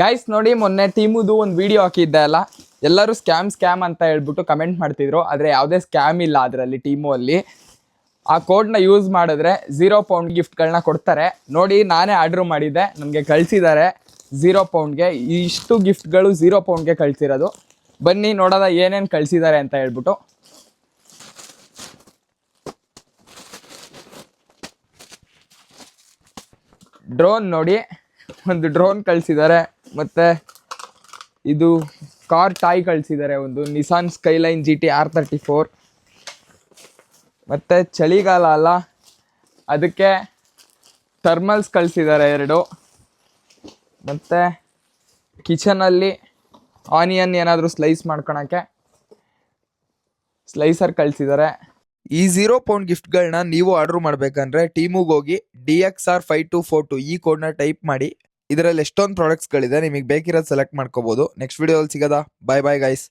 Guys ನೋಡಿ, ಮೊನ್ನೆ ಟೀಮುದು ಒಂದು ವಿಡಿಯೋ ಹಾಕಿದ್ದೆ ಅಲ್ಲ, ಎಲ್ಲರೂ ಸ್ಕ್ಯಾಮ್ ಅಂತ ಹೇಳ್ಬಿಟ್ಟು ಕಮೆಂಟ್ ಮಾಡ್ತಿದ್ರು. ಆದರೆ ಯಾವುದೇ ಸ್ಕ್ಯಾಮ್ ಇಲ್ಲ ಅದರಲ್ಲಿ. ಟೀಮು ಅಲ್ಲಿ ಆ ಕೋಡ್ನ ಯೂಸ್ ಮಾಡಿದ್ರೆ 0 ಪೌಂಡ್ ಗಿಫ್ಟ್ಗಳನ್ನ ಕೊಡ್ತಾರೆ. ನೋಡಿ, ನಾನೇ ಆರ್ಡ್ರ್ ಮಾಡಿದ್ದೆ, ನನಗೆ ಕಳಿಸಿದ್ದಾರೆ 0 ಪೌಂಡ್ಗೆ. ಇಷ್ಟು ಗಿಫ್ಟ್ಗಳು 0 ಪೌಂಡ್ಗೆ ಕಳಿಸಿರೋದು. ಬನ್ನಿ ನೋಡೋದ ಏನೇನು ಕಳಿಸಿದ್ದಾರೆ ಅಂತ ಹೇಳ್ಬಿಟ್ಟು. ಡ್ರೋನ್ ನೋಡಿ, ಒಂದು ಡ್ರೋನ್ ಕಳಿಸಿದ್ದಾರೆ. ಮತ್ತು ಇದು ಕಾರ್ ಟಾಯ್ ಕಳಿಸಿದ್ದಾರೆ, ಒಂದು ನಿಸಾನ್ ಸ್ಕೈಲೈನ್ GT R34. ಮತ್ತು ಚಳಿಗಾಲ ಅಲ್ಲ, ಅದಕ್ಕೆ ಥರ್ಮಲ್ಸ್ ಕಳಿಸಿದ್ದಾರೆ 2. ಮತ್ತು ಕಿಚನಲ್ಲಿ ಆನಿಯನ್ ಏನಾದರೂ ಸ್ಲೈಸ್ ಮಾಡ್ಕೊಳಕ್ಕೆ ಸ್ಲೈಸರ್ ಕಳಿಸಿದ್ದಾರೆ. ಈ 0 ಪೌಂಡ್ ಗಿಫ್ಟ್ಗಳನ್ನ ನೀವು ಆರ್ಡರ್ ಮಾಡಬೇಕಂದ್ರೆ ಟೀಮುಗೆ ಹೋಗಿ DXR5242 ಈ ಕೋಡ್ನ ಟೈಪ್ ಮಾಡಿ. ಇದರಲ್ಲಿ ಎಷ್ಟೊಂದು ಪ್ರಾಡಕ್ಟ್ಸ್ಗಳಿದೆ, ನಿಮಗೆ ಬೇಕಿರೋದು ಸೆಲೆಕ್ಟ್ ಮಾಡ್ಕೋಬೋದು. ನೆಕ್ಸ್ಟ್ ವಿಡಿಯೋದಲ್ಲಿ ಸಿಗೋದಾ? Bye guys.